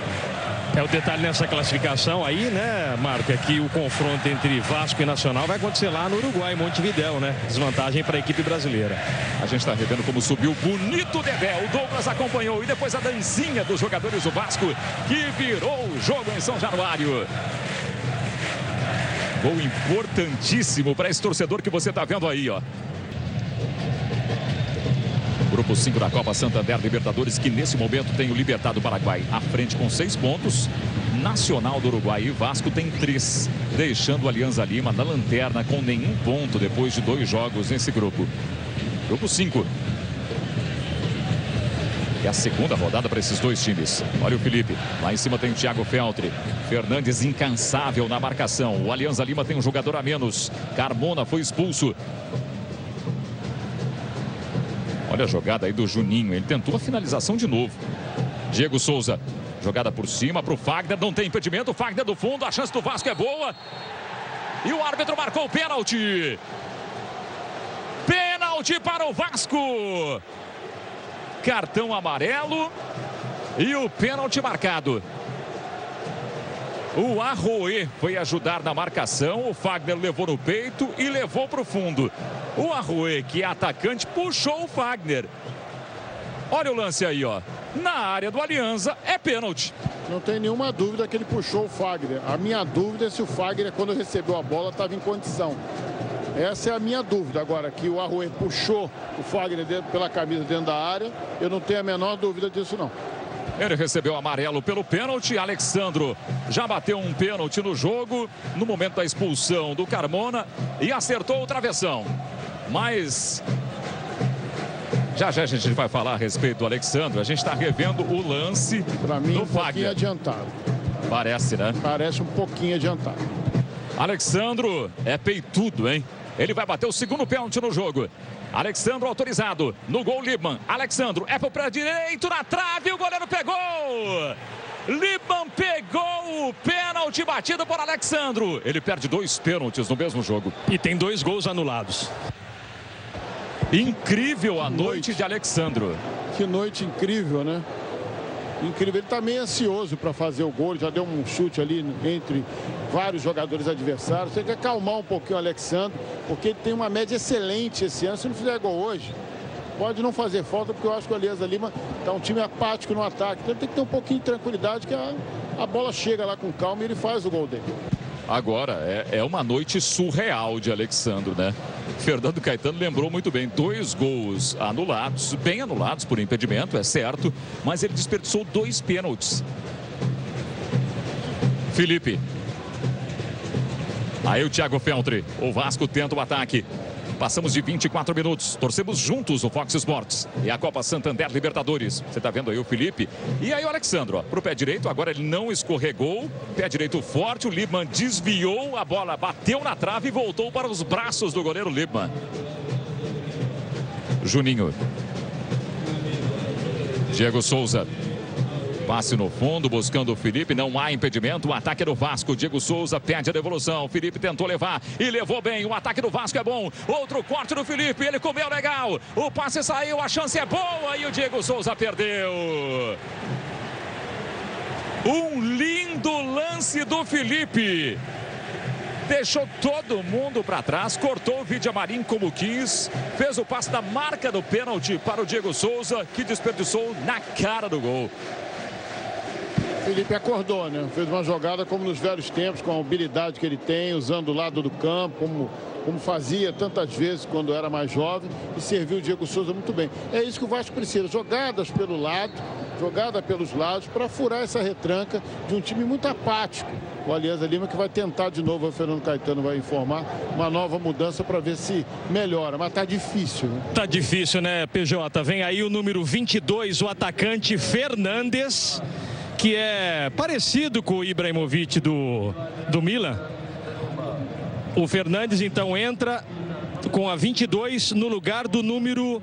É o detalhe nessa classificação aí, né, Marco, é que o confronto entre Vasco e Nacional vai acontecer lá no Uruguai, em Montevidéu, né? Desvantagem para a equipe brasileira. A gente está revendo como subiu bonito o Dedé. O Douglas acompanhou e depois a dancinha dos jogadores do Vasco, que virou o jogo em São Januário. Gol importantíssimo para esse torcedor que você está vendo aí, ó. Grupo 5 da Copa Santander Libertadores, que nesse momento tem o Libertad do Paraguai à frente com 6 pontos. Nacional do Uruguai e Vasco tem 3, deixando o Alianza Lima na lanterna com nenhum ponto depois de 2 jogos nesse grupo. Grupo 5. É a segunda rodada para esses dois times. Olha o Felipe. Lá em cima tem o Thiago Feltri. Fernandes incansável na marcação. O Alianza Lima tem um jogador a menos. Carmona foi expulso. Olha a jogada aí do Juninho. Ele tentou a finalização de novo. Diego Souza. Jogada por cima para o Fagner. Não tem impedimento. Fagner do fundo. A chance do Vasco é boa. E o árbitro marcou o pênalti. Pênalti para o Vasco. Cartão amarelo. E o pênalti marcado. O Arroê foi ajudar na marcação. O Fagner levou no peito e levou para o fundo. O Arroê, que é atacante, puxou o Fagner. Olha o lance aí, ó. Na área do Alianza, é pênalti. Não tem nenhuma dúvida que ele puxou o Fagner. A minha dúvida é se o Fagner, quando recebeu a bola, estava em condição. Essa é a minha dúvida. Agora, que o Arroê puxou o Fagner pela camisa dentro da área, eu não tenho a menor dúvida disso, não. Ele recebeu amarelo pelo pênalti. Alexandro já bateu um pênalti no jogo no momento da expulsão do Carmona e acertou o travessão. Mas já a gente vai falar a respeito do Alexandro. A gente está revendo o lance para mim, do Fagner. Adiantado. Parece, né? Parece um pouquinho adiantado. Alexandro é peitudo, hein? Ele vai bater o segundo pênalti no jogo. Alexandro autorizado. No gol, Liebmann. Alexandro é pro pé direito, na trave, o goleiro pegou. Liebmann pegou o pênalti batido por Alexandro. Ele perde 2 pênaltis no mesmo jogo. E tem 2 gols anulados. Incrível a noite de Alexandro. Que noite incrível, né? Incrível. Ele está meio ansioso para fazer o gol. Ele já deu um chute ali entre vários jogadores adversários. Tem que acalmar um pouquinho o Alexandro, porque ele tem uma média excelente esse ano. Se não fizer gol hoje, pode não fazer falta, porque eu acho que o Alianza Lima está um time apático no ataque. Então ele tem que ter um pouquinho de tranquilidade, que a bola chega lá com calma e ele faz o gol dele. Agora, é uma noite surreal de Alexandro, né? Fernando Caetano lembrou muito bem, 2 gols anulados, bem anulados por impedimento, é certo, mas ele desperdiçou 2 pênaltis. Felipe. Aí o Thiago Feltri, o Vasco tenta o ataque. Passamos de 24 minutos. Torcemos juntos o Fox Sports. E a Copa Santander Libertadores. Você está vendo aí o Felipe. E aí o Alexandro, ó, pro pé direito. Agora ele não escorregou. Pé direito forte. O Liebmann desviou. A bola bateu na trave e voltou para os braços do goleiro Liebmann. Juninho. Diego Souza. Passe no fundo, buscando o Felipe, não há impedimento, o ataque é do Vasco, Diego Souza pede a devolução, Felipe tentou levar e levou bem, o ataque do Vasco é bom, outro corte do Felipe, ele comeu legal, o passe saiu, a chance é boa e o Diego Souza perdeu. Um lindo lance do Felipe. Deixou todo mundo para trás, cortou o Vidamarim como quis, fez o passe da marca do pênalti para o Diego Souza, que desperdiçou na cara do gol. Felipe acordou, né? Fez uma jogada como nos velhos tempos, com a habilidade que ele tem, usando o lado do campo, como fazia tantas vezes quando era mais jovem, e serviu o Diego Souza muito bem. É isso que o Vasco precisa, jogadas pelo lado, jogada pelos lados, para furar essa retranca de um time muito apático. O Alianza Lima, que vai tentar de novo, o Fernando Caetano vai informar uma nova mudança para ver se melhora, mas tá difícil, né? Tá difícil, né, PJ? Vem aí o número 22, o atacante Fernandes, que é parecido com o Ibrahimovic do Milan. O Fernandes então entra com a 22 no lugar do número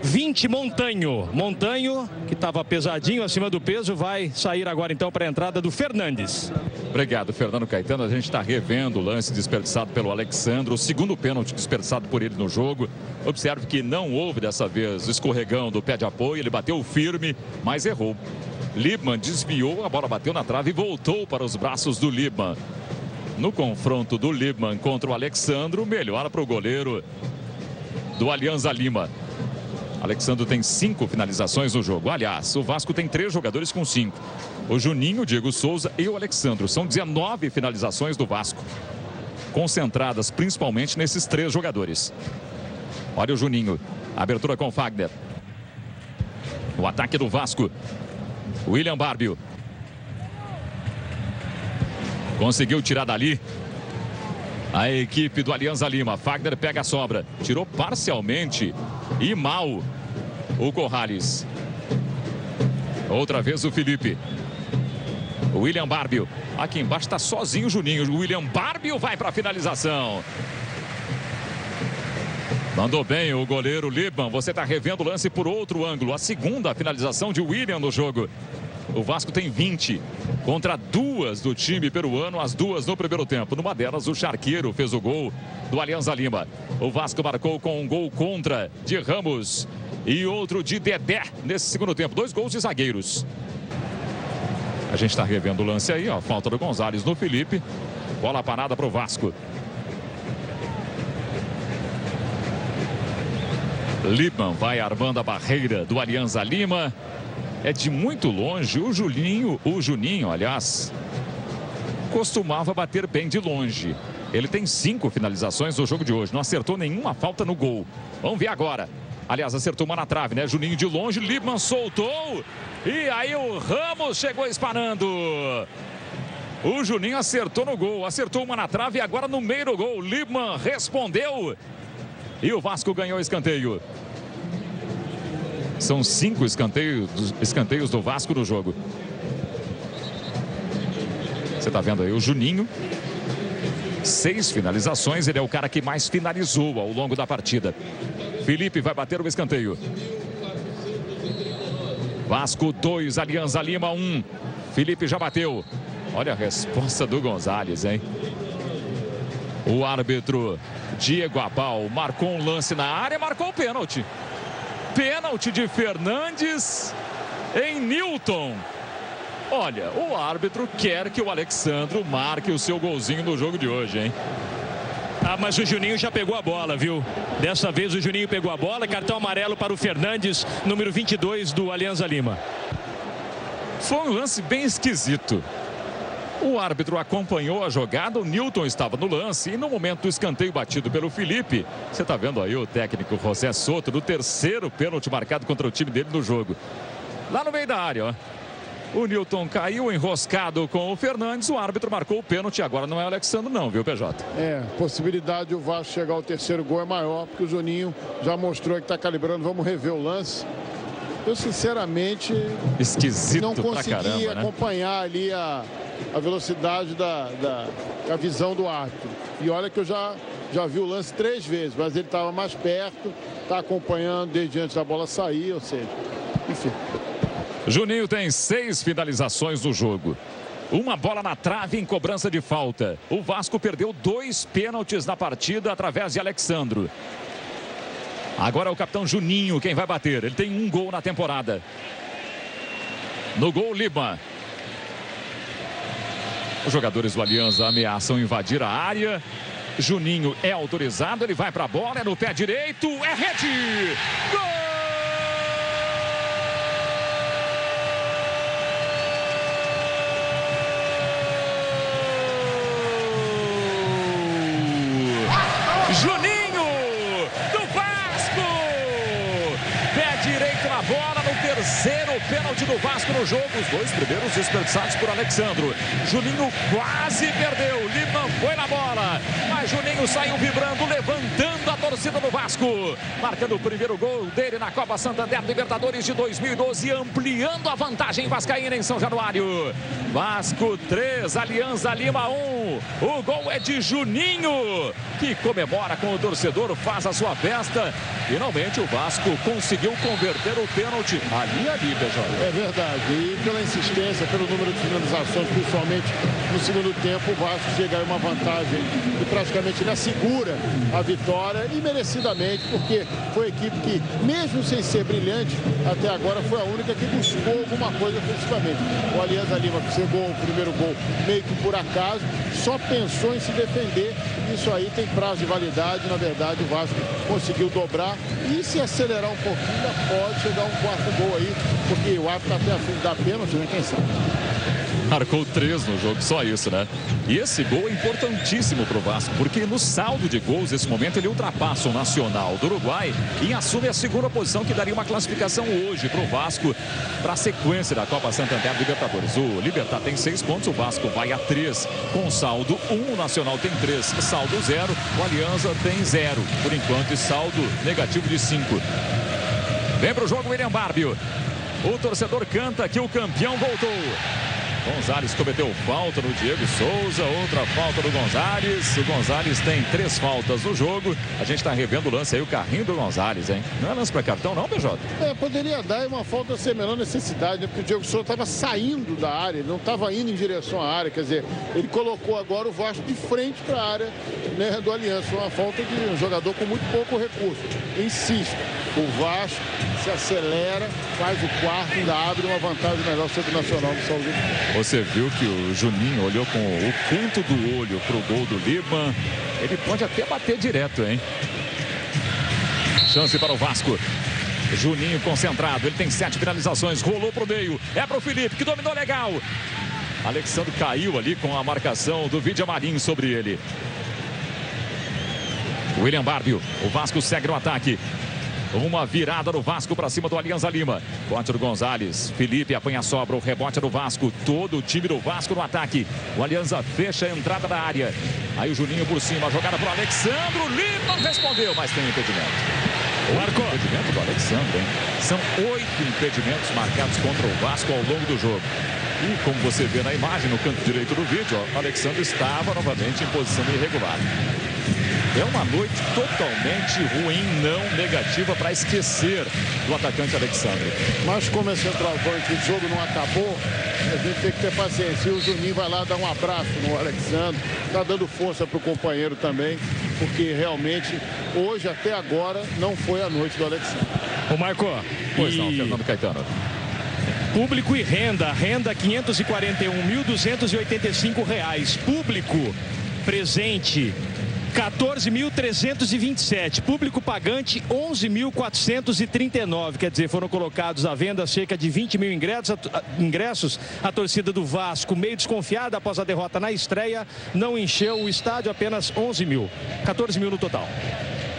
20, Montanho. Montanho, que estava pesadinho acima do peso, vai sair agora então para a entrada do Fernandes. Obrigado, Fernando Caetano. A gente está revendo o lance desperdiçado pelo Alexandro, o segundo pênalti desperdiçado por ele no jogo. Observe que não houve dessa vez escorregão do pé de apoio, ele bateu firme, mas errou. Liebmann desviou, a bola bateu na trave e voltou para os braços do Liebmann. No confronto do Liebmann contra o Alexandro, melhora para o goleiro do Alianza Lima. Alexandro tem 5 finalizações no jogo. Aliás, o Vasco tem 3 jogadores com 5. O Juninho, o Diego Souza e o Alexandro. São 19 finalizações do Vasco, concentradas principalmente nesses 3 jogadores. Olha o Juninho. Abertura com o Fagner. O ataque do Vasco. William Barbio. Conseguiu tirar dali a equipe do Alianza Lima. Fagner pega a sobra. Tirou parcialmente e mal o Corrales. Outra vez o Felipe. O William Barbio. Aqui embaixo está sozinho o Juninho. O William Barbio vai para a finalização. Mandou bem o goleiro Liebmann. Você está revendo o lance por outro ângulo. A segunda finalização de William no jogo. O Vasco tem 20 contra 2 do time peruano, as 2 no primeiro tempo. Numa delas, o Charqueiro fez o gol do Alianza Lima. O Vasco marcou com um gol contra de Ramos e outro de Dedé nesse segundo tempo. 2 gols de zagueiros. A gente está revendo o lance aí, ó. Falta do Gonzalez no Felipe. Bola parada para o Vasco. Liebmann vai armando a barreira do Alianza Lima. É de muito longe. O Juninho, aliás, costumava bater bem de longe. Ele tem 5 finalizações no jogo de hoje. Não acertou nenhuma falta no gol. Vamos ver agora. Aliás, acertou uma na trave, né? Juninho de longe. Liebmann soltou. E aí o Ramos chegou espanando. O Juninho acertou no gol. Acertou uma na trave e agora no meio do gol. Liebmann respondeu. E o Vasco ganhou o escanteio. São 5 escanteios do Vasco no jogo. Você está vendo aí o Juninho. 6 finalizações. Ele é o cara que mais finalizou ao longo da partida. Felipe vai bater o escanteio. Vasco 2, Alianza Lima 1. Felipe já bateu. Olha a resposta do Gonzalez, hein? O árbitro Diego Abal marcou um lance na área, marcou o pênalti. Pênalti de Fernandes em Newton. Olha, o árbitro quer que o Alexandro marque o seu golzinho no jogo de hoje, hein? Ah, mas o Juninho já pegou a bola, viu? Dessa vez o Juninho pegou a bola. Cartão amarelo para o Fernandes, número 22 do Alianza Lima. Foi um lance bem esquisito. O árbitro acompanhou a jogada, o Newton estava no lance e no momento do escanteio batido pelo Felipe, você está vendo aí o técnico José Soto, do 3º pênalti marcado contra o time dele no jogo. Lá no meio da área, ó. O Newton caiu enroscado com o Fernandes, o árbitro marcou o pênalti, agora não é o Alexandro não, viu, PJ? A possibilidade de o Vasco chegar ao 3º gol é maior, porque o Juninho já mostrou que está calibrando. Vamos rever o lance. Eu, sinceramente, esquisito não consegui pra caramba, né? acompanhar ali a velocidade da visão do árbitro. E olha que eu já vi o lance 3 vezes, mas ele estava mais perto, está acompanhando desde antes da bola sair, ou seja, enfim. Juninho tem 6 finalizações no jogo. Uma bola na trave em cobrança de falta. O Vasco perdeu 2 pênaltis na partida através de Alexandro. Agora é o capitão Juninho quem vai bater. Ele tem 1 gol na temporada. No gol, Liebmann. Os jogadores do Alianza ameaçam invadir a área. Juninho é autorizado, ele vai para a bola, é no pé direito, é rede! Gol! Juninho do Vasco! Pé direito na bola no 3º pênalti do Vasco no jogo. Os 2 primeiros desperdiçados por Alexandro. Juninho quase perdeu. Liebmann foi na bola, mas Juninho saiu vibrando, levantando a torcida do Vasco, marcando o primeiro gol dele na Copa Santander Libertadores de 2012, ampliando a vantagem vascaína em São Januário. Vasco 3, Alianza Lima 1. O gol é de Juninho, que comemora com o torcedor, faz a sua festa. Finalmente o Vasco conseguiu converter o pênalti ali, Pejão. É verdade, e pela insistência, pelo número de finalizações, principalmente no segundo tempo, o Vasco chega a uma vantagem e praticamente ele assegura a vitória, e merecidamente, porque foi a equipe que, mesmo sem ser brilhante, até agora foi a única que buscou alguma coisa ofensivamente. O Alianza Lima, que chegou ao primeiro gol meio que por acaso, só pensou em se defender. Isso aí tem prazo de validade. Na verdade, o Vasco conseguiu dobrar e, se acelerar um pouquinho, ainda pode chegar a um quarto gol aí, porque o árbitro até a fim da pênalti, né? Quem sabe? Marcou 3 no jogo, só isso, né? E esse gol é importantíssimo para o Vasco, porque no saldo de gols, nesse momento, ele ultrapassa o Nacional do Uruguai e assume a segunda posição, que daria uma classificação hoje para o Vasco, para a sequência da Copa Santander Libertadores. O Libertad tem 6 pontos, o Vasco vai a 3 com saldo 1, o Nacional tem 3, saldo 0, o Alianza tem 0, por enquanto, e saldo negativo de 5. Vem para o jogo William Barbio. O torcedor canta que o campeão voltou. Gonzalez cometeu falta no Diego Souza, outra falta do Gonzalez. O Gonzalez tem 3 faltas no jogo. A gente está revendo o lance aí, o carrinho do Gonzalez, hein? Não é lance para cartão não, PJ? Poderia dar uma falta sem a menor necessidade, né? Porque o Diego Souza estava saindo da área, ele não estava indo em direção à área. Quer dizer, ele colocou agora o Vasco de frente para a área, né, do Aliança. Uma falta de um jogador com muito pouco recurso. Insisto, o Vasco se acelera, faz o quarto, ainda abre uma vantagem melhor sobre o Nacional do São Luís. Você viu que o Juninho olhou com o canto do olho pro gol do Lima. Ele pode até bater direto, hein? Chance para o Vasco. Juninho concentrado, ele tem 7 finalizações, rolou pro meio, é pro Felipe, que dominou legal. Alexandre caiu ali com a marcação do Vidia Marinho sobre ele. William Barbio, o Vasco segue no ataque. Uma virada do Vasco para cima do Alianza Lima. Corte do Gonzalez. Felipe apanha a sobra. O rebote do Vasco. Todo o time do Vasco no ataque. O Alianza fecha a entrada da área. Aí o Juninho por cima. Jogada para o Alexandre. Lima não respondeu, mas tem impedimento. Marcou. Impedimento do Alexandre, hein? São 8 impedimentos marcados contra o Vasco ao longo do jogo. E como você vê na imagem, no canto direito do vídeo, o Alexandre estava novamente em posição irregular. É uma noite totalmente ruim, não negativa, para esquecer do atacante Alexandre. Mas como é centroavante, o jogo não acabou, a gente tem que ter paciência. E o Juninho vai lá dar um abraço no Alexandre, está dando força para o companheiro também, porque realmente, hoje até agora, não foi a noite do Alexandre. Ô Marco, pois não, Fernando Caetano. Público e renda. Renda R$ 541.285. Público presente 14.327. Público pagante 11.439. Quer dizer, foram colocados à venda cerca de 20 mil ingressos. A torcida do Vasco, meio desconfiada após a derrota na estreia, não encheu o estádio, apenas 11 mil. 14 mil no total.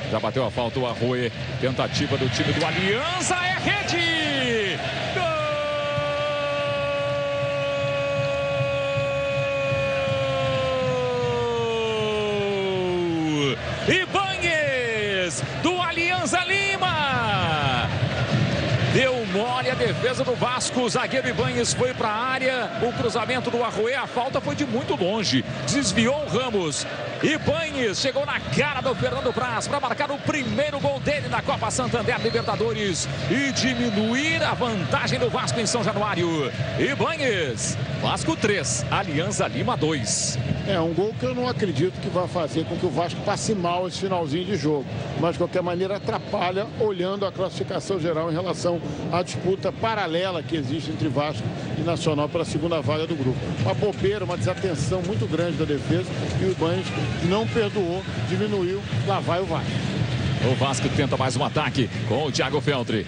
Já bateu a falta o Arroê. Tentativa do time do Alianza, é rede! Ibáñez, do Alianza Lima. Deu mole a defesa do Vasco. O zagueiro Ibáñez foi para a área. O cruzamento do Arroê, a falta foi de muito longe. Desviou o Ramos. Ibáñez chegou na cara do Fernando Praz para marcar o primeiro gol dele na Copa Santander Libertadores e diminuir a vantagem do Vasco em São Januário. Ibáñez, Vasco 3, Alianza Lima 2. É um gol que eu não acredito que vai fazer com que o Vasco passe mal esse finalzinho de jogo. Mas, de qualquer maneira, atrapalha olhando a classificação geral em relação à disputa paralela que existe entre Vasco e Nacional pela segunda vaga do grupo. Uma bobeira, uma desatenção muito grande da defesa e o Ibáñez não perdoou, diminuiu, lá vai o Vasco. O Vasco tenta mais um ataque com o Thiago Feltri.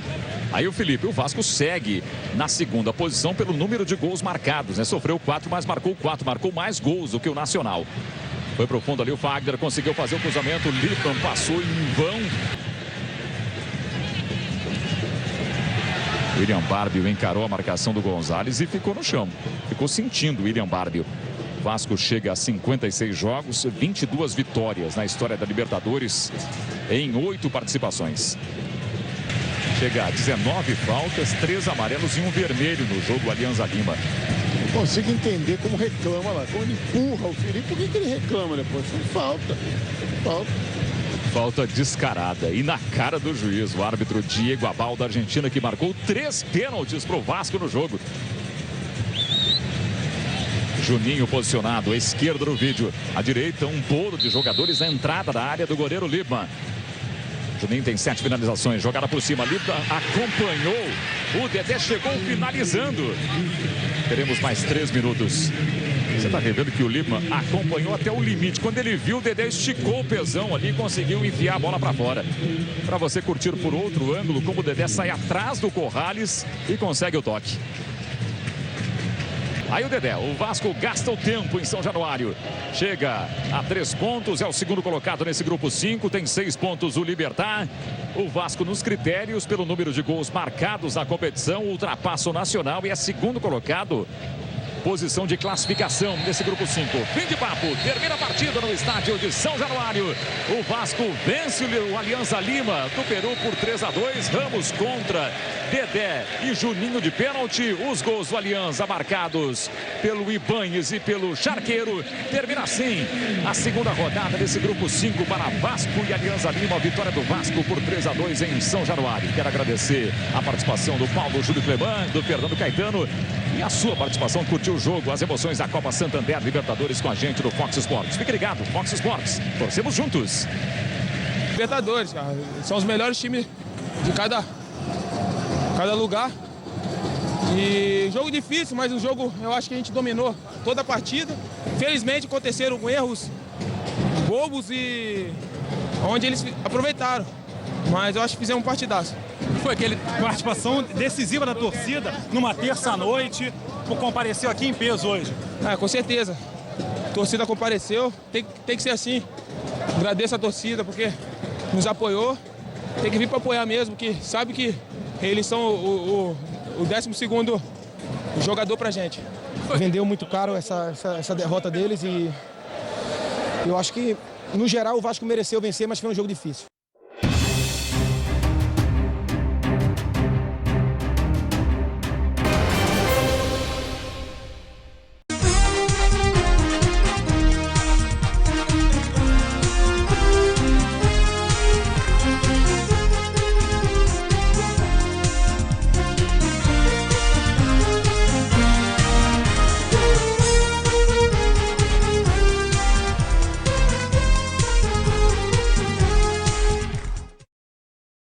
Aí o Felipe, o Vasco segue na segunda posição pelo número de gols marcados, né? Sofreu 4, mas marcou 4, marcou mais gols do que o Nacional. Foi pro fundo ali o Fagner, conseguiu fazer o cruzamento, o Lipan passou em vão. William Barbio encarou a marcação do Gonzalez e ficou no chão. Ficou sentindo o William Barbio. Vasco chega a 56 jogos, 22 vitórias na história da Libertadores em 8 participações. Chega a 19 faltas, 3 amarelos e 1 vermelho no jogo Alianza Lima. Não consigo entender como reclama lá, como ele empurra o Felipe. Por que ele reclama depois? Falta. Falta descarada e na cara do juiz, o árbitro Diego Abal da Argentina, que marcou 3 pênaltis para o Vasco no jogo. Juninho posicionado à esquerda no vídeo. À direita, um bolo de jogadores na entrada da área do goleiro Liebmann. Juninho tem 7 finalizações, jogada por cima. Liebmann acompanhou. O Dedé chegou finalizando. Teremos mais 3 minutos. Você está revendo que o Liebmann acompanhou até o limite. Quando ele viu, o Dedé esticou o pezão ali e conseguiu enfiar a bola para fora. Para você curtir por outro ângulo, como o Dedé sai atrás do Corrales e consegue o toque. Aí o Dedé, o Vasco gasta o tempo em São Januário. Chega a 3 pontos, é o segundo colocado nesse grupo 5, tem 6 pontos o Libertad. O Vasco nos critérios, pelo número de gols marcados na competição, ultrapassa o Nacional e é segundo colocado. Posição de classificação nesse grupo 5. Fim de papo, termina a partida no estádio de São Januário. O Vasco vence o Alianza Lima do Peru por 3-2. Ramos contra Dedé e Juninho de pênalti. Os gols do Alianza marcados pelo Ibañez e pelo Charqueiro. Termina assim a segunda rodada desse grupo 5 para Vasco e Alianza Lima. A vitória do Vasco por 3-2 em São Januário. Quero agradecer a participação do Paulo Júlio Cleman, do Fernando Caetano e a sua participação. Curtiu o jogo, as emoções da Copa Santander Libertadores com a gente no Fox Sports. Fique ligado, Fox Sports. Torcemos juntos. Libertadores, cara, são os melhores times de cada lugar. E jogo difícil, mas o jogo eu acho que a gente dominou toda a partida. Felizmente aconteceram erros bobos e onde eles aproveitaram. Mas eu acho que fizemos um partidaço. Foi aquela participação decisiva da torcida numa terça-noite. Compareceu aqui em peso hoje. Com certeza. A torcida compareceu. Tem que ser assim. Agradeço a torcida porque nos apoiou. Tem que vir para apoiar mesmo, que sabe que eles são o 12º jogador pra gente. Vendeu muito caro essa derrota deles e eu acho que, no geral, o Vasco mereceu vencer, mas foi um jogo difícil.